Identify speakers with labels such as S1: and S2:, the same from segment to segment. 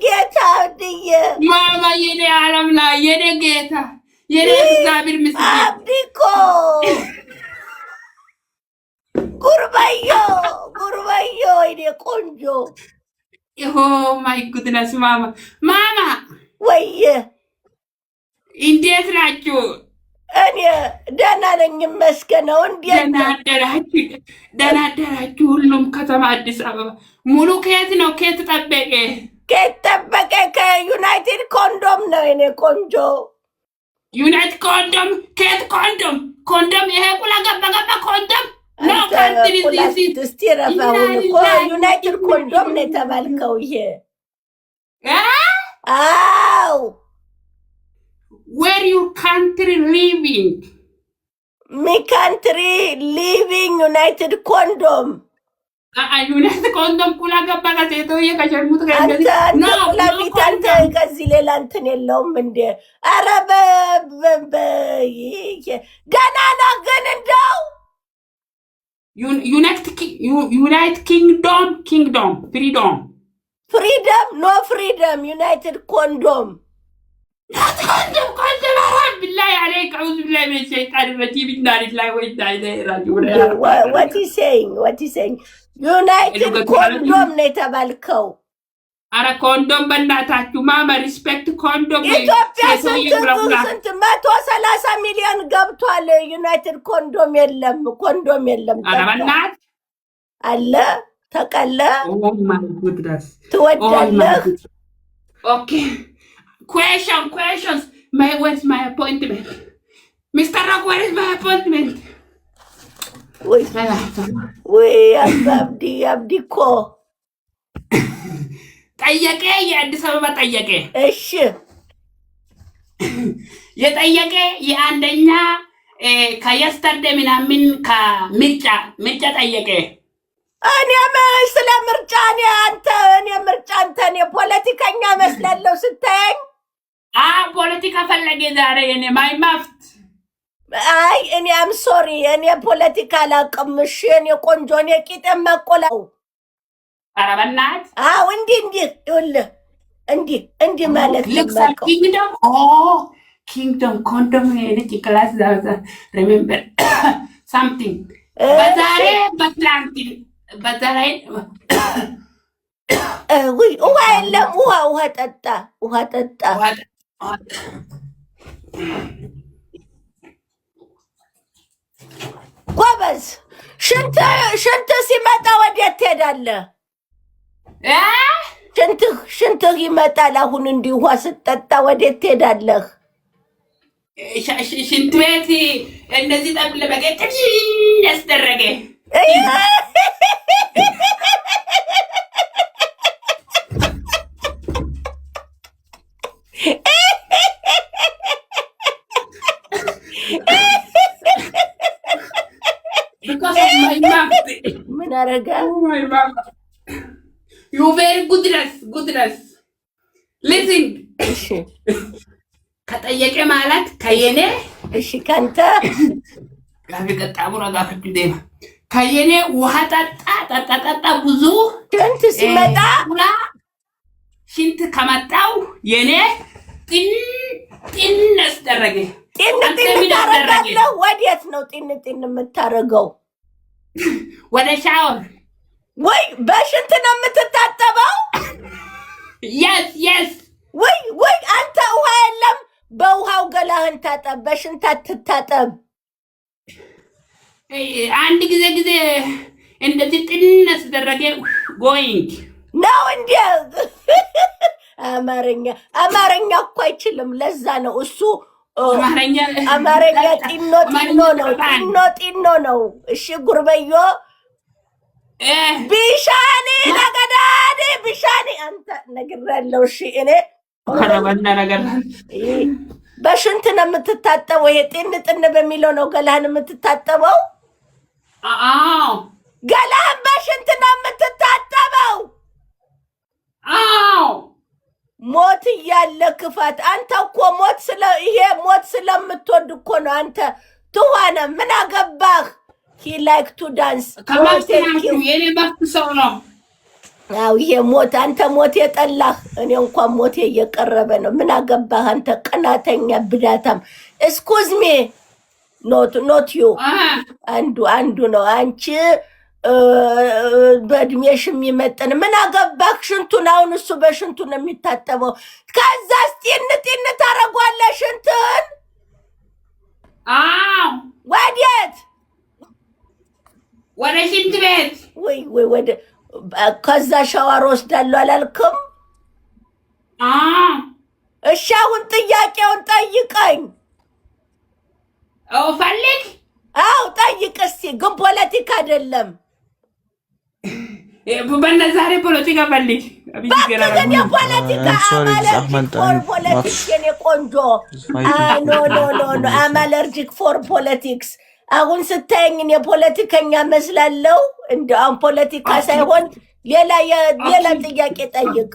S1: ጌታ አብድዬ
S2: ማማ የኔ ዓለም ላይ የኔ ጌታ የኔ እግዚአብሔር ምስል
S1: አብዲኮ ጉርባዮ ወይኔ ቆንጆ
S2: Oh my goodness ማማ
S1: ወየ
S2: እንዴት ናችሁ?
S1: እኔ ደህና ነኝ መስገነው። እንዴት
S2: ደህና አደራችሁ? ሁሉም ከተማ አዲስ አበባ ሙሉ ከየት ነው? ከየት ጠበቀ? ከዩናይትድ ኮንዶም ነው የኔ ቆንጆ። ዩናይትድ ኮንዶም? ከየት ኮንዶም? ይሄ ቁላ ገባ ኮንዶም ነው።
S1: እስቲ ረፋውን እኮ ዩናይትድ ኮንዶም ነው የተባልከው። ይሄ አው
S2: where your country living?
S1: My country living United Condom.
S2: United Condom kula gaba ka seto ye ka sharmut ka
S1: እንደዚህ no kula bitante ከዚህ ሌላ እንትን የለውም እንደ አረበ ገና ነው ግን እንደው
S2: United Kingdom
S1: freedom no freedom United Condom.
S2: كنت مرحب بالله عليك أعوذ بالله من الشيطان الرجيم إنا لله وإنا إليه راجعون.
S1: What is saying? United Condom ነተባልከው
S2: አረ ኮንዶም በእናታችሁ ማማ ሪስፔክት ኮንዶም
S1: ኢትዮጵያ ስንት 130 ሚሊዮን ገብቷል። ዩናይትድ ኮንዶም የለም
S2: አረ በእናት
S1: አለ ተቀለ
S2: ኦ ማይ ጉድነስ
S1: ትወዳለህ?
S2: Okay. Questions. Where's my appointment? Mr. Rock, where is my appointment?
S1: Wait, አብዲኮ
S2: ጠየቀ። የአዲስ አበባ ጠየቀ።
S1: እሺ
S2: የጠየቀ የአንደኛ ከየስተርዴ ምናምን ከምርጫ ጠየቀ።
S1: እኔ ስለ ምርጫ እኔ ምርጫ አንተን የፖለቲከኛ መስላለሁ ስታየኝ።
S2: ፖለቲካ ፈለገ ዛሬ የኔ ማይማፍት።
S1: አይ እኔ አም ሶሪ እኔ ፖለቲካ አላውቅም። እሺ እኔ ቆንጆ እኔ ቂጤም መቆላው።
S2: ኧረ በእናትህ
S1: አዎ እንዲህ ማለት
S2: ኪንግዶም ኮንዶም የነጭ ክላስ ሪሜምበር ሳምቲንግ በዛሬ በትላንት በዛሬ
S1: ውሃ የለም። ውሃ ጠጣ። ጎበዝ ሽንት ሲመጣ ወዴት ትሄዳለህ? ሽንትህ ይመጣል። አሁን እንዲህ ውሃ ስትጠጣ ወዴት ትሄዳለህ?
S2: ሽንት ቤት እንደዚህ ጠብል በቀጭ ያስደረገ
S1: ምን አረጋ?
S2: You very goodness. Listen. ከጠየቀ ማለት ከየኔ
S1: እሺ ካንተ
S2: ጋር ተጣሙራ ጋር ፍቅዴማ ከየኔ ውሃ ጠጣ ብዙ
S1: ሽንት ሲመጣ
S2: ሽንት ከመጣው የኔ ጢን አስደረገ።
S1: ጢን ታረጋለህ? ወዴት ነው ጢን የምታረገው?
S2: ወደ ሻወር
S1: ወይ በሽንት ነው የምትታጠበው?
S2: yes
S1: ወይ አንተ ውሃ የለም በውሃው ገላህን ታጠብ፣ በሽንት አትታጠብ።
S2: አንድ ጊዜ እንደዚህ ጢን አስደረገ ጎይንግ
S1: ነው እንዴ? አማርኛ እኮ አይችልም። ለዛ ነው እሱ አማርኛ ጢኖ ነው። እሺ ጉርበዮ ቢሻኒ ነገዳዴ ቢሻኒ አንተ ነግሬያለሁ። እሺ እኔ በሽንት ነው የምትታጠበው። ይሄ ጢን በሚለው ነው ገላህን የምትታጠበው። ገላህን በሽንት ነው የምትታጠበው። ሞት እያለ ክፋት። አንተ እኮ ሞት ስለምትወድ እኮ ነው። አንተ ትኋነ ምን አገባህ? he like to dance
S2: ከማስተናገዱ የኔ ባክ ሰው ነው።
S1: አው ይሄ ሞት አንተ ሞት የጠላህ እኔ እንኳን ሞት እየቀረበ ነው። ምን አገባህ አንተ ቀናተኛ ብዳታም። ኤክስኩዝ ሚ ኖት ዩ አንዱ ነው አንቺ በእድሜሽ የሚመጥን ምን አገባህ? ሽንቱን አሁን እሱ በሽንቱ ነው የሚታጠበው። ከዛስ ጤን ታረጓለህ ሽንትን። ወዴት?
S2: ወደ ሽንት ቤት።
S1: ወይ ወደ ከዛ ሻወር ወስዳለሁ አላልክም? እሺ አሁን ጥያቄውን ጠይቀኝ።
S2: ፈልግ።
S1: አው ጠይቅ እስኪ። ግን ፖለቲካ አይደለም።
S2: በነዛሬ ፖለቲካ ፈልግ።
S1: ባክግን የፖለቲካ ፖለቲክስ የኔ ቆንጆ ኖ አም አለርጂክ ፎር ፖለቲክስ። አሁን ስታየኝ የፖለቲከኛ መስላለሁ። እንደውም ፖለቲካ ሳይሆን ሌላ ጥያቄ ጠይቅ።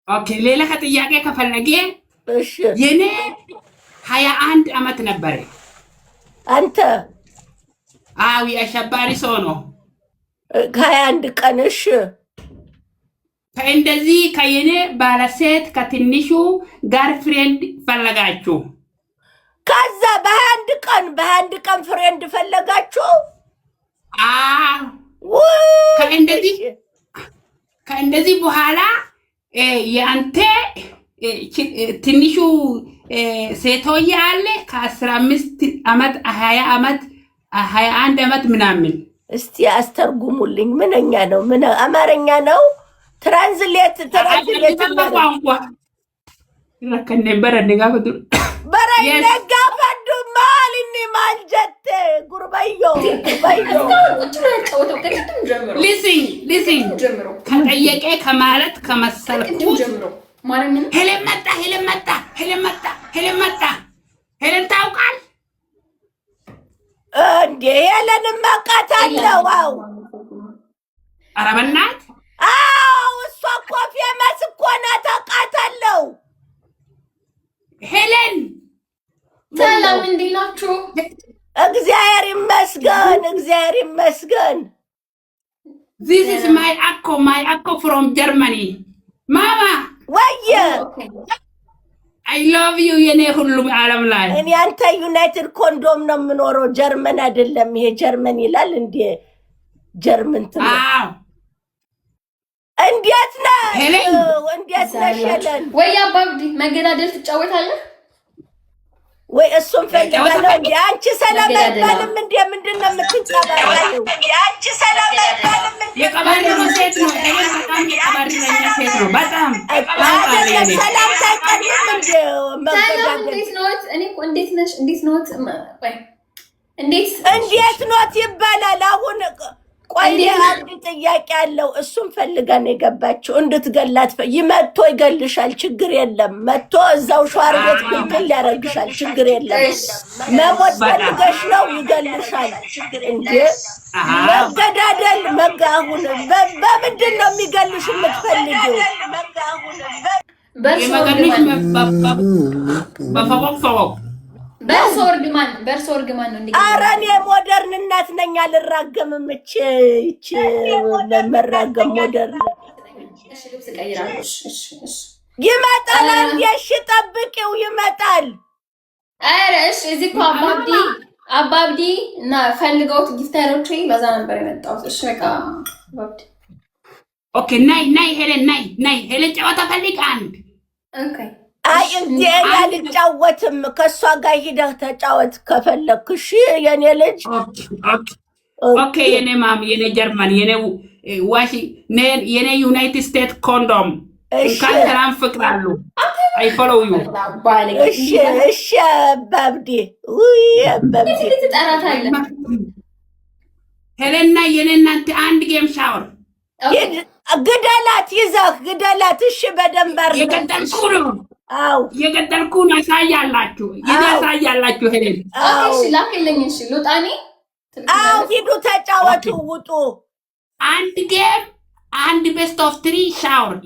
S2: ኦኬ ሌላ ከጥያቄ ከፈለገ
S1: እሺ።
S2: የኔ 21 ዓመት ነበር።
S1: አንተ
S2: አዊ አሸባሪ ሰው ነው።
S1: 21 ቀን እሺ።
S2: ከእንደዚህ ከየኔ ባለሴት ከትንሹ ጋር ፍሬንድ ፈለጋችሁ።
S1: ከዛ በ21 ቀን ፍሬንድ ፈለጋችሁ?
S2: ከእንደዚህ በኋላ የአንተ ትንሹ ሴቶዬ አለ ከ15 ዓመት 20 ዓመት 21 ዓመት ምናምን።
S1: እስቲ አስተርጉሙልኝ። ምንኛ ነው? ምን አማርኛ ነው? ትራንስሌት
S2: ቋንቋ ረከነ በረንጋፈዱ
S1: ማልኒ ማልጀት ጉርባዮ
S2: ሊሲን ከጠየቄ ከማለት ከመሰልኩ ሄለን መጣ ታውቃል
S1: እንዴ? ሄለንም አውቃታለሁ። አዎ
S2: ኧረ በእናትህ
S1: እሷ እኮ ፌመስ እኮ ናት፣ አውቃታለሁ።
S2: ሄለን
S3: ሰላም፣ እንዴት ናችሁ?
S1: እግዚአብሔር ይመስገን።
S2: This is my akko from Germany. Mama
S1: ወየ
S2: I love you የኔ ሁሉም ዓለም ላይ
S1: እኔ አንተ ዩናይትድ ኮንዶም ነው የምኖረው፣ ጀርመን አይደለም። ይሄ ጀርመን ይላል እንዴ? ጀርመን እንዴት ነህ? እንዴት ነሽ ሄለን?
S3: ወይ አባብዲ መገዳደል ትጫወታለህ
S1: ወይ? እሱን ፈልጋለሁ እንዴ? አንቺ ሰላም አይባልም እንዴ? ምንድን ነው የምትንጸባረቂው? አንቺ ሰላም አይባልም እንዴ?
S2: የቀባሪው ሴት ነው። በጣም የቀባሪው ሴት ነው። በጣም
S1: ሰላም ታውቃለህ እንዴ?
S3: ሰላም እንዴት ኖት? እኔ እኮ እንዴት ነሽ? እንዴት ኖት?
S1: እንዴት ኖት ይባላል አሁን? ቆይ አንድ ጥያቄ አለው። እሱን ፈልገን የገባችው እንድትገላት ይመቶ ይገልሻል፣ ችግር የለም። መቶ እዛው ሸዋር ቤት ግልግል ያደርግሻል፣ ችግር የለም። መሞት ፈልገሽ ነው ይገልሻል። እንዴ መገዳደል አሁን በምንድን ነው የሚገልሽ የምትፈልጊው?
S3: በርሶ እርግማን ነው እንዴ?
S1: ኧረ እኔ ሞደርን እናት ነኝ፣ አልራገምም። እቺ ለመራገም ሞደርን ይመጣል። አንዴ እሺ ጠብቂው፣ ይመጣል።
S3: ኧረ እሺ እዚህ እኮ አባብዲ እና ፈልገውት ጊፍታሮቼ ለዛ ነበር የመጣሁት። እሺ በቃ አባብዲ
S2: ኦኬ። ናይ ሄለን ጨዋታ ፈልግ አንድ
S3: ኦኬ።
S1: አይ እንዴ አልጫወትም። ከሷ ጋር ሂደህ ተጫወት ከፈለክ። እሺ የኔ ልጅ።
S2: ኦኬ የኔ ማም፣ የኔ ጀርመን፣ የኔ ዩናይትድ ስቴትስ ኮንዶም ካንተራም ፍቅራሉ አይ ፎሎው ዩ።
S1: እሺ አባብዲ አባብዲ
S3: ትጠራታለህ።
S2: ሄለንና የኔ እናንተ አንድ ጌም ሻወር
S1: ግደላት፣ ይዘህ ግደላት። እሺ በደንብ አድርገህ
S2: የገደልኩ ነው። የገደልኩን ያሳያላችሁ ሄለን።
S3: እሺ ላከልኝ። እሺ ሉጣኔ
S1: ሂዱ ተጫወቱ፣ ውጡ።
S2: አንድ ጌም፣ አንድ ቤስት ኦፍ 3 ሻወር